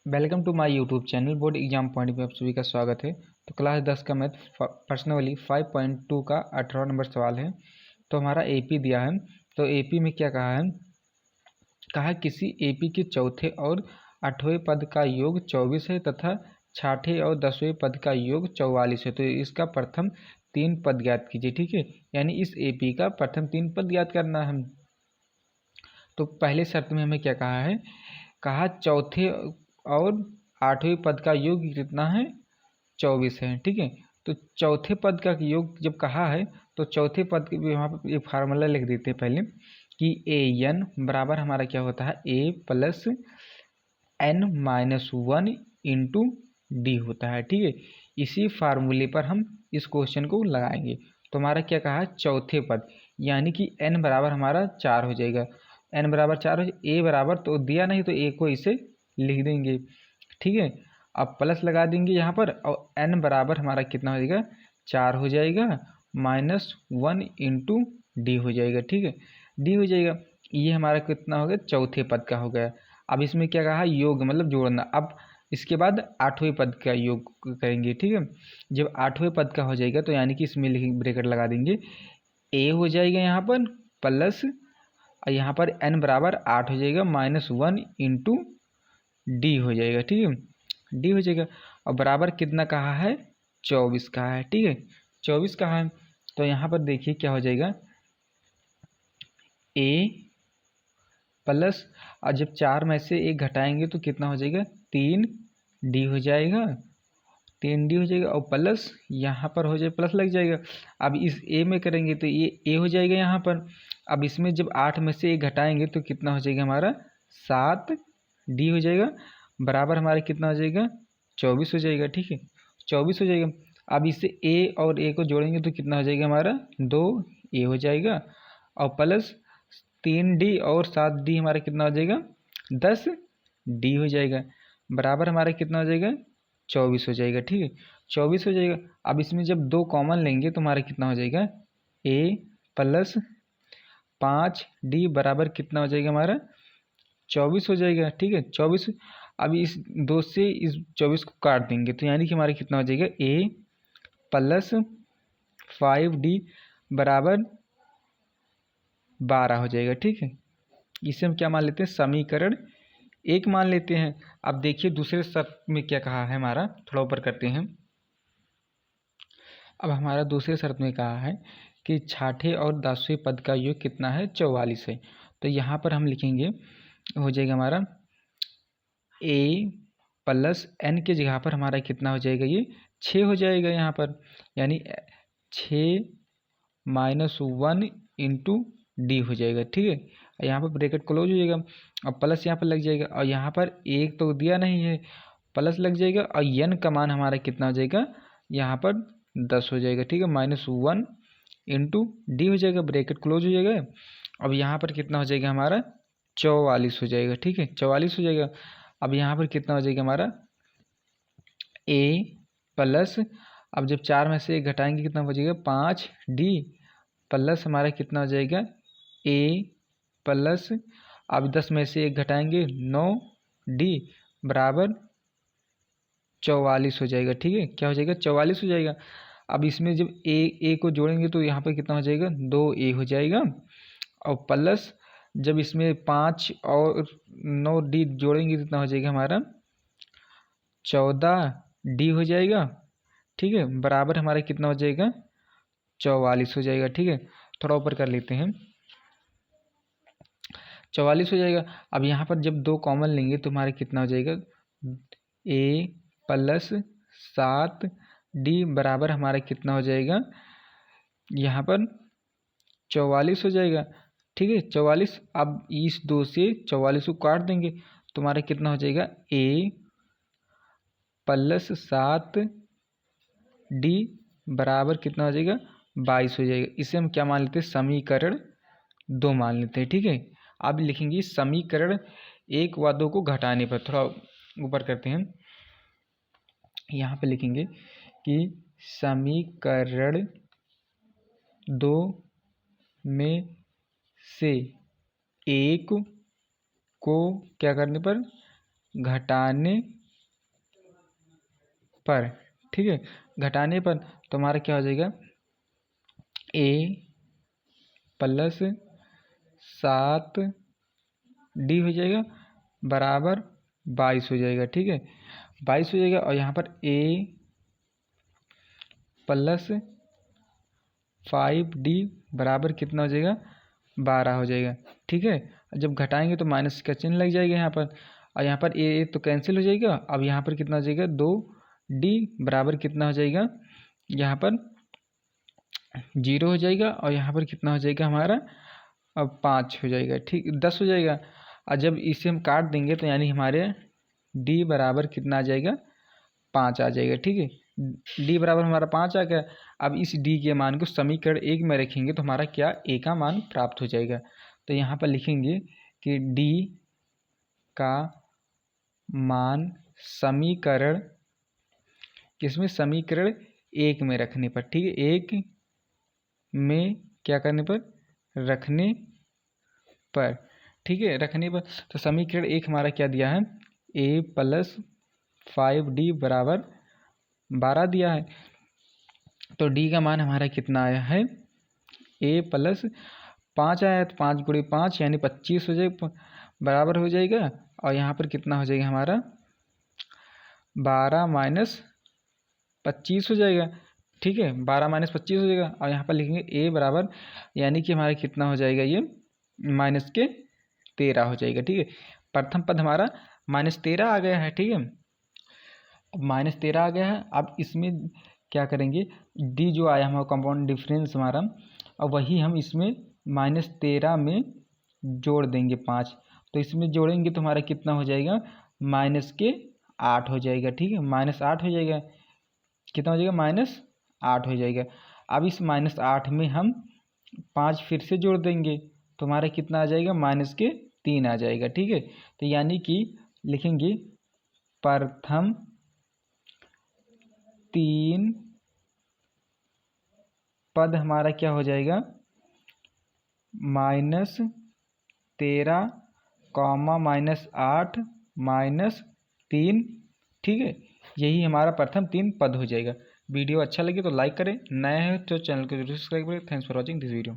Welcome to my YouTube channel. Board exam point में आप सभी का स्वागत है। तो क्लास 10 का मैथ पर्सनली 5.2 का 18 नंबर सवाल है। तो हमारा एपी दिया है। तो एपी में क्या कहा है, कहा किसी एपी के चौथे और 8वें पद का योग 24 है तथा 6ठे और 10वें पद का योग 44 है। तो इसका प्रथम 3 पद ज्ञात कीजिए। ठीक है, यानी इस एपी का प्रथम 3 पद ज्ञात करना है। तो पहले शर्त में हमें क्या कहा है, कहा चौथे और 8वें पद का योग कितना है, 24 है। ठीक है, तो चौथे पद का योग जब कहा है तो चौथे पद के यहाँ पर एक फार्मूला लिख देते हैं पहले कि ए एन बराबर हमारा क्या होता है, A plus N minus 1 into D होता है। ठीक है, इसी फार्मूले पर हम इस क्वेश्चन को लगाएंगे। तो हमारा क्या कहा है, चौथे पद यानी कि एन बराबर हमारा 4 हो जाएगा। एन बराबर 4 हो, ए बराबर तो दिया नहीं तो ए को इसे लिख देंगे। ठीक है, अब प्लस लगा देंगे यहाँ पर और एन बराबर हमारा कितना हो जाएगा, 4 हो जाएगा माइनस 1 इंटू डी हो जाएगा। ठीक है, डी हो जाएगा। ये हमारा कितना हो गया, चौथे पद का हो गया। अब इसमें क्या कहा, योग मतलब जोड़ना। अब इसके बाद 8वें पद का योग करेंगे। ठीक है, जब 8वें पद का हो जाएगा तो यानी कि इसमें ब्रैकेट लगा देंगे, ए हो जाएगा यहाँ पर प्लस और यहाँ पर एन बराबर 8 हो जाएगा माइनस 1 इंटू डी हो जाएगा। ठीक है, डी हो जाएगा। और बराबर कितना कहा है, 24 कहा है। ठीक है, 24 कहा है। तो यहाँ पर देखिए क्या हो जाएगा, ए प्लस और जब 4 में से 1 घटाएंगे तो कितना हो जाएगा, 3 डी हो जाएगा, 3 डी हो जाएगा और प्लस यहाँ पर हो जाए प्लस लग जाएगा। अब इस ए में करेंगे तो ये ए हो जाएगा यहाँ पर। अब इसमें जब 8 में से 1 घटाएंगे तो कितना हो जाएगा हमारा, 7 डी हो जाएगा, बराबर हमारा कितना हो जाएगा, 24 हो जाएगा। ठीक है, 24 हो जाएगा। अब इससे ए और ए को जोड़ेंगे तो कितना हो जाएगा हमारा, 2 ए हो जाएगा और प्लस 3 डी और 7 डी हमारा कितना हो जाएगा, 10 डी हो जाएगा, बराबर हमारा कितना हो जाएगा, 24 हो जाएगा। ठीक है, 24 हो जाएगा। अब इसमें जब 2 कॉमन लेंगे तो हमारा कितना हो जाएगा, ए प्लस 5 डी बराबर कितना हो जाएगा हमारा, 24 हो जाएगा। ठीक है, 24। अब इस 2 से इस 24 को काट देंगे तो यानी कि हमारा कितना हो जाएगा, ए प्लस 5 डी बराबर 12 हो जाएगा। ठीक है, इसे हम क्या मान लेते हैं, समीकरण 1 मान लेते हैं। अब देखिए दूसरे शर्त में क्या कहा है हमारा, थोड़ा ऊपर करते हैं। अब हमारा दूसरे शर्त में कहा है कि 6ठे और 10वें पद का योग कितना है, 44 है। तो यहाँ पर हम लिखेंगे, हो जाएगा हमारा ए प्लस एन के जगह पर हमारा कितना हो जाएगा, ये 6 हो जाएगा यहाँ पर, यानी 6 माइनस 1 इंटू डी हो जाएगा। ठीक है, यहाँ पर ब्रैकेट क्लोज हो जाएगा और प्लस यहाँ पर लग जाएगा और यहाँ पर एक तो दिया नहीं है, प्लस लग जाएगा और एन का मान हमारा कितना हो जाएगा, यहाँ पर 10 हो जाएगा। ठीक है, माइनस 1 इंटू डी हो जाएगा, ब्रैकेट क्लोज हो जाएगा। अब यहाँ पर कितना हो जाएगा हमारा, 44 हो जाएगा। ठीक है, 44 हो जाएगा। अब यहाँ पर कितना हो जाएगा हमारा, ए प्लस अब जब 4 में से 1 घटाएंगे कितना बचेगा, 5 डी प्लस हमारा कितना हो जाएगा, ए प्लस अब 10 में से 1 घटाएंगे 9 डी बराबर 44 हो जाएगा। ठीक है, क्या हो जाएगा, 44 हो जाएगा। अब इसमें जब ए को जोड़ेंगे तो यहाँ पर कितना हो जाएगा, 2 ए हो जाएगा और प्लस जब इसमें 5 और 9 डी जोड़ेंगे कितना हो जाएगा हमारा, 14 डी हो जाएगा। ठीक है, बराबर हमारा कितना हो जाएगा, 44 हो जाएगा। ठीक है, थोड़ा ऊपर कर लेते हैं, 44 हो जाएगा। अब यहाँ पर जब 2 कॉमन लेंगे तो हमारा कितना हो जाएगा, ए प्लस 7 डी बराबर हमारा कितना हो जाएगा, यहाँ पर 44 हो जाएगा। ठीक है, 44। अब इस 2 से 44 को काट देंगे तो हमारा कितना हो जाएगा, ए प्लस 7 डी बराबर कितना हो जाएगा, 22 हो जाएगा। इसे हम क्या मान लेते हैं, समीकरण 2 मान लेते हैं। ठीक है, अब लिखेंगे समीकरण 1 व 2 को घटाने पर, थोड़ा ऊपर करते हैं, यहाँ पे लिखेंगे कि समीकरण 2 में से 1 को क्या करने पर घटाने पर, ठीक है, घटाने पर तो हमारा क्या हो जाएगा, a प्लस 7d हो जाएगा बराबर 22 हो जाएगा, ठीक है, 22 हो जाएगा। और यहाँ पर a प्लस 5d बराबर कितना हो जाएगा, 12 हो जाएगा, ठीक है। जब घटाएंगे तो माइनस का चिन्ह लग जाएगा यहाँ पर, और यहाँ पर a तो कैंसिल हो जाएगा। अब यहाँ पर कितना हो जाएगा, 2d बराबर कितना हो जाएगा, यहाँ पर 0 हो जाएगा। और यहाँ पर कितना हो जाएगा हमारा, अब 5 हो जाएगा, ठीक, 10 हो जाएगा। और जब इसे हम काट देंगे तो यानी हमारे d बराबर कितना आ जाएगा, 5 आ जाएगा, ठीक है। d बराबर हमारा 5 आ गया। अब इस d के मान को समीकरण 1 में रखेंगे तो हमारा क्या, a का मान प्राप्त हो जाएगा। तो यहाँ पर लिखेंगे कि d का मान समीकरण किसमें, समीकरण 1 में रखने पर, ठीक है, 1 में क्या करने पर, रखने पर, ठीक है, रखने पर। तो समीकरण 1 हमारा क्या दिया है, a प्लस 5d बराबर 12 दिया है। तो d का मान हमारा कितना आया है, a प्लस 5 आया है, तो 5 गुणे 5 यानी 25 हो जाएगा, बराबर हो जाएगा। और यहाँ पर कितना हो जाएगा हमारा, 12 माइनस 25 हो जाएगा, ठीक है, 12 माइनस 25 हो जाएगा। और यहाँ पर लिखेंगे a बराबर, यानी कि हमारा कितना हो जाएगा, ये माइनस के 13 हो जाएगा, ठीक है। प्रथम पद हमारा माइनस 13 आ गया है, ठीक है, अब माइनस 13 आ गया है। अब इसमें क्या करेंगे, d जो आया हमारा कंपाउंड डिफरेंस हमारा, अब वही हम इसमें माइनस 13 में जोड़ देंगे 5। तो इसमें जोड़ेंगे तो हमारा कितना हो जाएगा, माइनस के 8 हो जाएगा, ठीक है, माइनस 8 हो जाएगा, कितना हो जाएगा, माइनस 8 हो जाएगा। अब इस माइनस 8 में हम 5 फिर से जोड़ देंगे तो हमारा कितना आ जाएगा, माइनस के 3 आ जाएगा, ठीक है। तो यानी कि लिखेंगे प्रथम 3 पद हमारा क्या हो जाएगा, माइनस 13 कॉमा माइनस 8 माइनस 3, ठीक है, यही हमारा प्रथम 3 पद हो जाएगा। वीडियो अच्छा लगे तो लाइक करें, नया है तो चैनल को जरूर सब्सक्राइब करें। Thanks for watching this video.